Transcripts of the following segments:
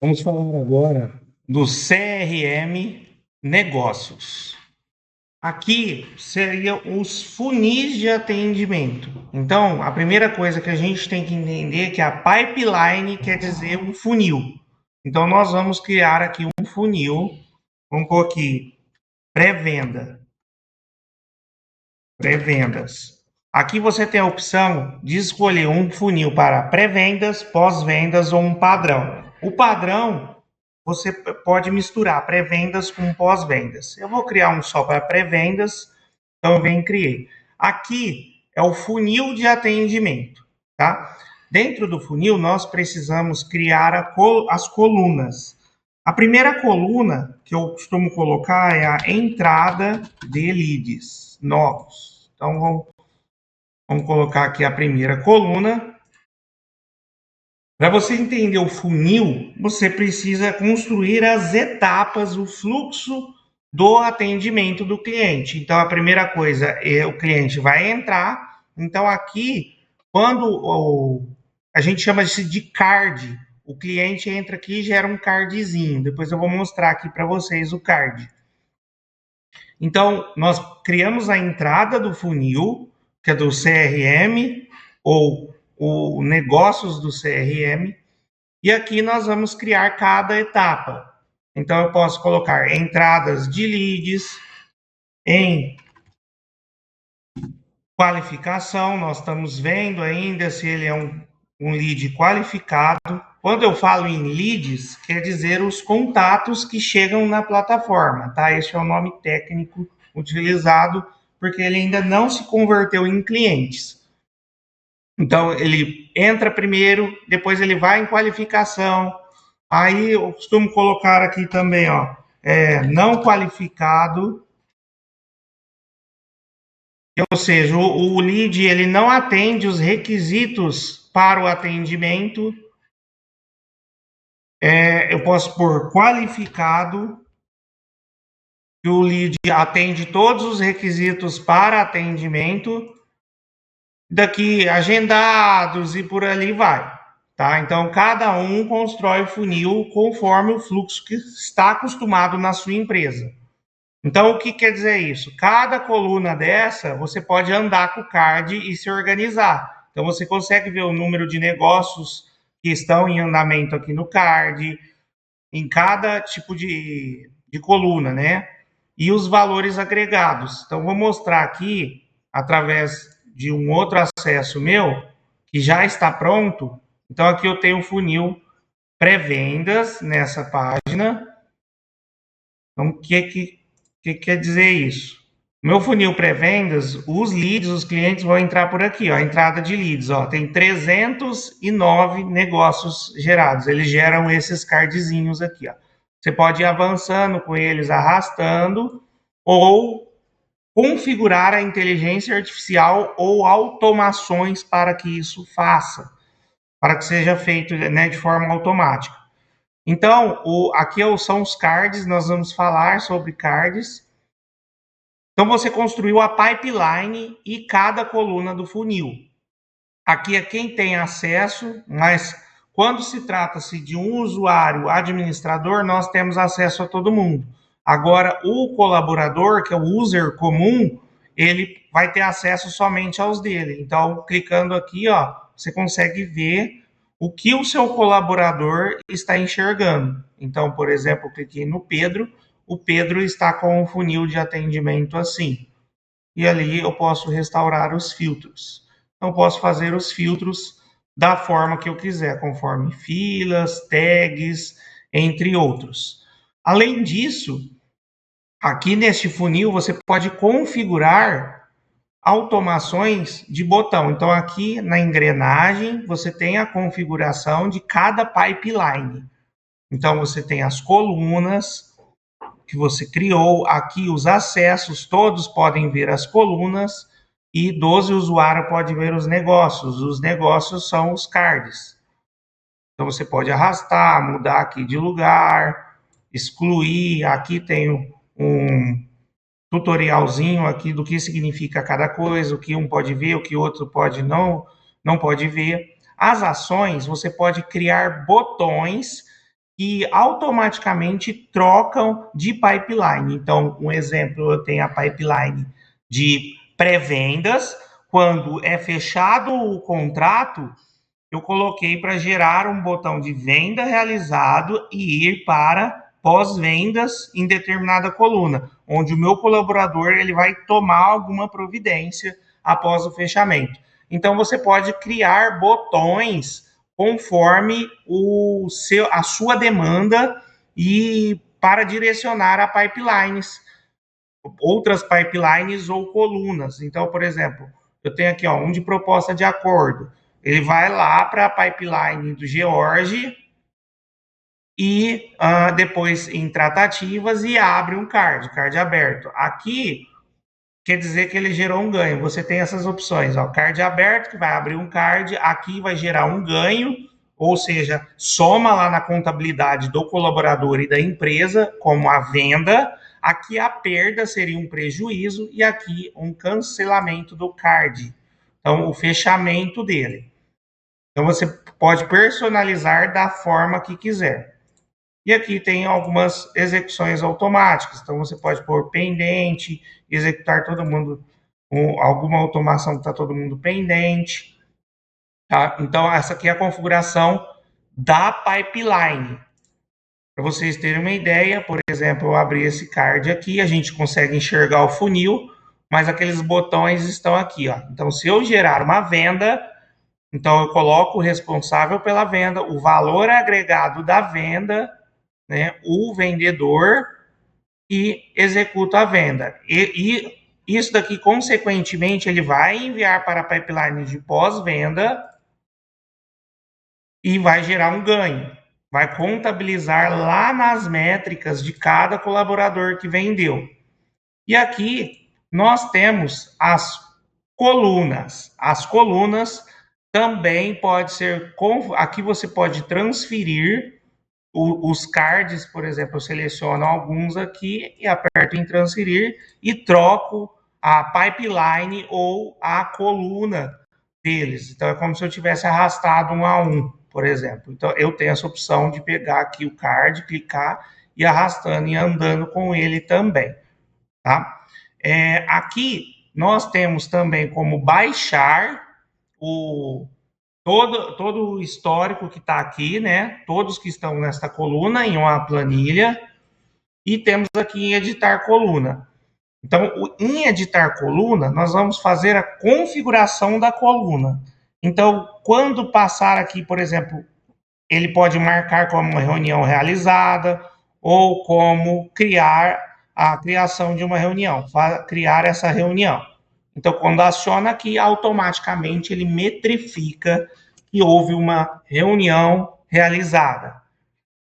Vamos falar agora do CRM Negócios. Aqui seriam os funis de atendimento. Então, a primeira coisa que a gente tem que entender é que a pipeline quer dizer um funil. Então, nós vamos criar aqui um funil. Vamos pôr aqui pré-venda, pré-vendas. Aqui você tem a opção de escolher um funil para pré-vendas, pós-vendas ou um padrão. O padrão você pode misturar pré-vendas com pós-vendas. Eu vou criar um só para pré-vendas, então eu venho e criei. Aqui é o funil de atendimento, tá? Dentro do funil, nós precisamos criar as colunas. A primeira coluna que eu costumo colocar é a entrada de leads novos. Então, vamos colocar aqui a primeira coluna. Para você entender o funil, você precisa construir as etapas, o fluxo do atendimento do cliente. Então, a primeira coisa é o cliente vai entrar. Então, aqui, quando a gente chama isso de card, o cliente entra aqui e gera um cardzinho. Depois eu vou mostrar aqui para vocês o card. Então, nós criamos a entrada do funil, que é do CRM, ou o negócios do CRM, e aqui nós vamos criar cada etapa. Então, eu posso colocar entradas de leads, em qualificação, nós estamos vendo ainda se ele é um lead qualificado. Quando eu falo em leads, quer dizer os contatos que chegam na plataforma, tá? Esse é o nome técnico utilizado, porque ele ainda não se converteu em clientes. Então, ele entra primeiro, depois ele vai em qualificação. Aí eu costumo colocar aqui também, ó, não qualificado, ou seja, o lead ele não atende os requisitos para o atendimento. Eu posso pôr qualificado, que o lead atende todos os requisitos para atendimento, daqui agendados e por ali vai. Tá? Então, cada um constrói o funil conforme o fluxo que está acostumado na sua empresa. Então, o que quer dizer isso? Cada coluna dessa, você pode andar com o card e se organizar. Então, você consegue ver o número de negócios que estão em andamento aqui no card, em cada tipo de coluna, né? E os valores agregados. Então, vou mostrar aqui, através de um outro acesso meu, que já está pronto. Então, aqui eu tenho o funil pré-vendas nessa página. Então, o que quer dizer isso? Meu funil pré-vendas, os leads, os clientes vão entrar por aqui, ó, a entrada de leads, ó, tem 309 negócios gerados. Eles geram esses cardzinhos aqui, ó. Você pode ir avançando com eles, arrastando, ou configurar a inteligência artificial ou automações para que isso faça, para que seja feito, né, de forma automática. Então, aqui são os cards, nós vamos falar sobre cards. Então, você construiu a pipeline e cada coluna do funil. Aqui é quem tem acesso, mas quando se trata-se de um usuário administrador, nós temos acesso a todo mundo. Agora, o colaborador, que é o user comum, ele vai ter acesso somente aos dele. Então, clicando aqui, ó, você consegue ver o que o seu colaborador está enxergando. Então, por exemplo, eu cliquei no Pedro, o Pedro está com um funil de atendimento assim. E ali eu posso restaurar os filtros. Então, posso fazer os filtros da forma que eu quiser, conforme filas, tags, entre outros. Além disso, aqui neste funil você pode configurar automações de botão. Então, aqui na engrenagem, você tem a configuração de cada pipeline. Então, você tem as colunas que você criou, aqui os acessos, todos podem ver as colunas, e 12 usuários podem ver os negócios. Os negócios são os cards. Então, você pode arrastar, mudar aqui de lugar, excluir. Aqui tem um tutorialzinho aqui do que significa cada coisa, o que um pode ver, o que outro pode não pode ver. As ações, você pode criar botões que automaticamente trocam de pipeline. Então, um exemplo, eu tenho a pipeline de pré-vendas. Quando é fechado o contrato, eu coloquei para gerar um botão de venda realizado e ir para pós-vendas em determinada coluna, onde o meu colaborador ele vai tomar alguma providência após o fechamento. Então você pode criar botões conforme a sua demanda e para direcionar a pipelines, outras pipelines ou colunas. Então, por exemplo, eu tenho aqui um de proposta de acordo. Ele vai lá para a pipeline do George e depois em tratativas e abre um card aberto. Aqui quer dizer que ele gerou um ganho. Você tem essas opções, card aberto, que vai abrir um card, aqui vai gerar um ganho, ou seja, soma lá na contabilidade do colaborador e da empresa, como a venda. Aqui a perda seria um prejuízo e aqui um cancelamento do card. Então, o fechamento dele. Então, você pode personalizar da forma que quiser. E aqui tem algumas execuções automáticas. Então, você pode pôr pendente, executar todo mundo, alguma automação que está todo mundo pendente. Tá? Então, essa aqui é a configuração da pipeline. Para vocês terem uma ideia, por exemplo, eu abri esse card aqui, a gente consegue enxergar o funil, mas aqueles botões estão aqui. Então, se eu gerar uma venda, então eu coloco o responsável pela venda, o valor agregado da venda, né, o vendedor, e executa a venda. E isso daqui, consequentemente, ele vai enviar para a pipeline de pós-venda e vai gerar um ganho. Vai contabilizar lá nas métricas de cada colaborador que vendeu. E aqui nós temos as colunas. As colunas também pode ser... Aqui você pode transferir os cards, por exemplo, eu seleciono alguns aqui e aperto em transferir e troco a pipeline ou a coluna deles. Então, é como se eu tivesse arrastado um a um, por exemplo. Então, eu tenho essa opção de pegar aqui o card, clicar e arrastando e andando com ele também. Tá? Aqui, nós temos também como baixar todo o histórico que está aqui, né? Todos que estão nesta coluna em uma planilha. E temos aqui em editar coluna. Então, em editar coluna, nós vamos fazer a configuração da coluna. Então, quando passar aqui, por exemplo, ele pode marcar como uma reunião realizada ou como criar a criação de uma reunião, criar essa reunião. Então, quando aciona aqui, automaticamente ele metrifica que houve uma reunião realizada.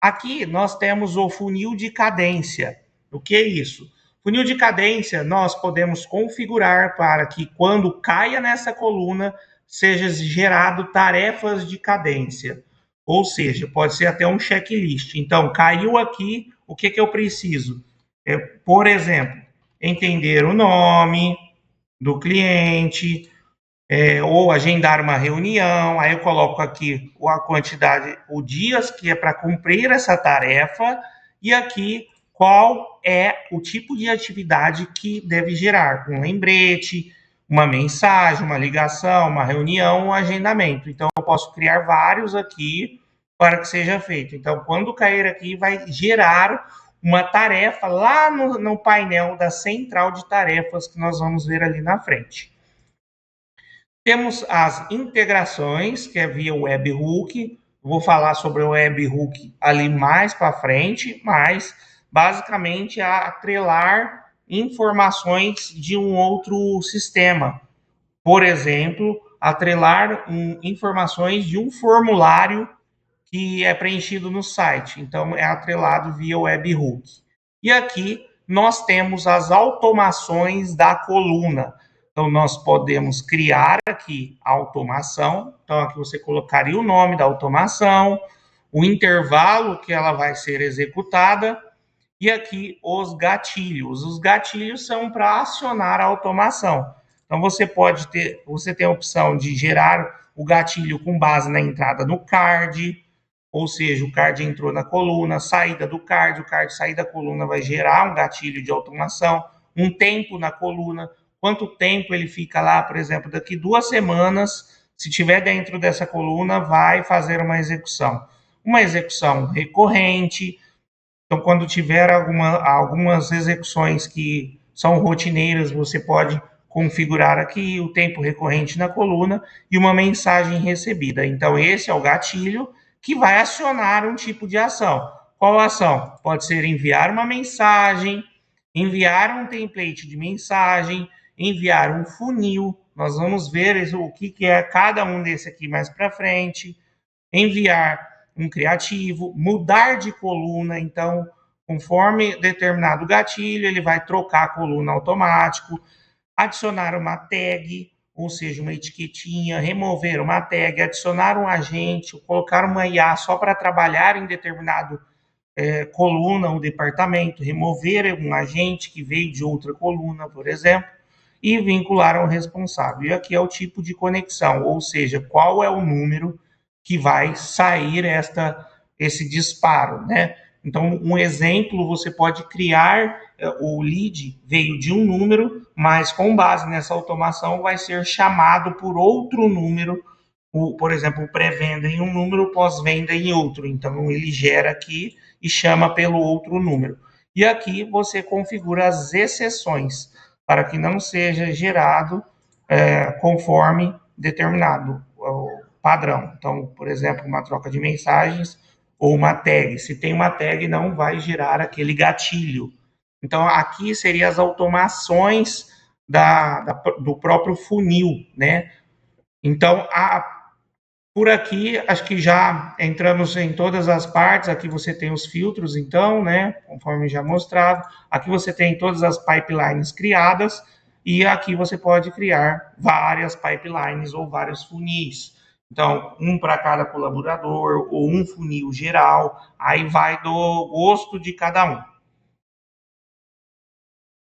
Aqui nós temos o funil de cadência. O que é isso? Funil de cadência nós podemos configurar para que quando caia nessa coluna seja gerado tarefas de cadência. Ou seja, pode ser até um checklist. Então, caiu aqui, o que eu preciso? Por exemplo, entender o nome do cliente, ou agendar uma reunião, aí eu coloco aqui a quantidade, os dias que é para cumprir essa tarefa, e aqui qual é o tipo de atividade que deve gerar, um lembrete, uma mensagem, uma ligação, uma reunião, um agendamento. Então, eu posso criar vários aqui para que seja feito. Então, quando cair aqui, vai gerar uma tarefa lá no painel da central de tarefas que nós vamos ver ali na frente. Temos as integrações, que é via webhook. Vou falar sobre o webhook ali mais para frente, mas basicamente é atrelar informações de um outro sistema. Por exemplo, atrelar informações de um formulário que é preenchido no site. Então, é atrelado via webhook. E aqui nós temos as automações da coluna. Então, nós podemos criar aqui a automação. Então, aqui você colocaria o nome da automação, o intervalo que ela vai ser executada e aqui os gatilhos. Os gatilhos são para acionar a automação. Então, você tem a opção de gerar o gatilho com base na entrada no card, ou seja, o card entrou na coluna, saída do card, o card sair da coluna vai gerar um gatilho de automação, um tempo na coluna, quanto tempo ele fica lá, por exemplo, daqui 2 semanas, se tiver dentro dessa coluna, vai fazer uma execução recorrente. Então, quando tiver algumas execuções que são rotineiras, você pode configurar aqui o tempo recorrente na coluna e uma mensagem recebida. Então, esse é o gatilho que vai acionar um tipo de ação. Qual ação? Pode ser enviar uma mensagem, enviar um template de mensagem, enviar um funil. Nós vamos ver o que é cada um desse aqui mais para frente. Enviar um criativo, mudar de coluna. Então, conforme determinado gatilho, ele vai trocar a coluna automático, adicionar uma tag, ou seja, uma etiquetinha, remover uma tag, adicionar um agente, colocar uma IA só para trabalhar em determinado coluna ou departamento, remover um agente que veio de outra coluna, por exemplo, e vincular ao responsável. E aqui é o tipo de conexão, ou seja, qual é o número que vai sair esse disparo, né? Então, um exemplo, você pode criar, o lead veio de um número, mas com base nessa automação vai ser chamado por outro número, por exemplo, o pré-venda em um número, o pós-venda em outro. Então, ele gera aqui e chama pelo outro número. E aqui você configura as exceções para que não seja gerado conforme determinado padrão. Então, por exemplo, uma troca de mensagens ou uma tag. Se tem uma tag, não vai gerar aquele gatilho. Então, aqui seriam as automações do próprio funil, né? Então, por aqui, acho que já entramos em todas as partes. Aqui você tem os filtros, então, né? Conforme já mostrado. Aqui você tem todas as pipelines criadas. E aqui você pode criar várias pipelines ou vários funis. Então, um para cada colaborador ou um funil geral. Aí vai do gosto de cada um.